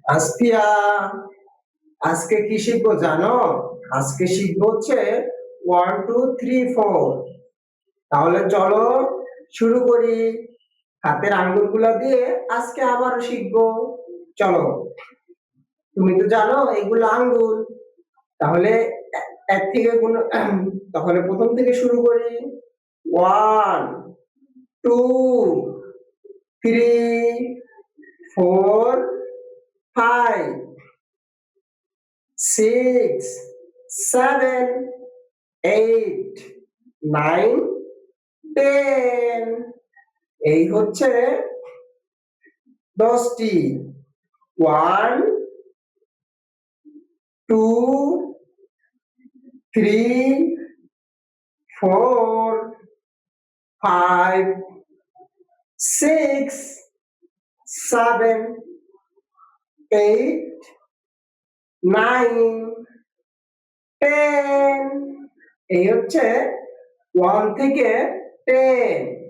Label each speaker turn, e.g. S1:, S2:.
S1: আসফিয়া, আজকে কি শিখবো জানো? আজকে শিখবো হচ্ছে 1 2 3 4। তাহলে চলো শুরু করি। হাতের আঙ্গুলগুলা দিয়ে আজকে আবার শিখবো। চলো, তুমি তো জানো এগুলো আঙ্গুল। তাহলে এক থেকে গুণ তাহলে প্রথম থেকে শুরু করি। 1 2 3 4 5 6 7 8 9 10। এই হচ্ছে 10টি। 1 2 3 4 5 6 7 8 9 10। এই হচ্ছে 1 থেকে 10।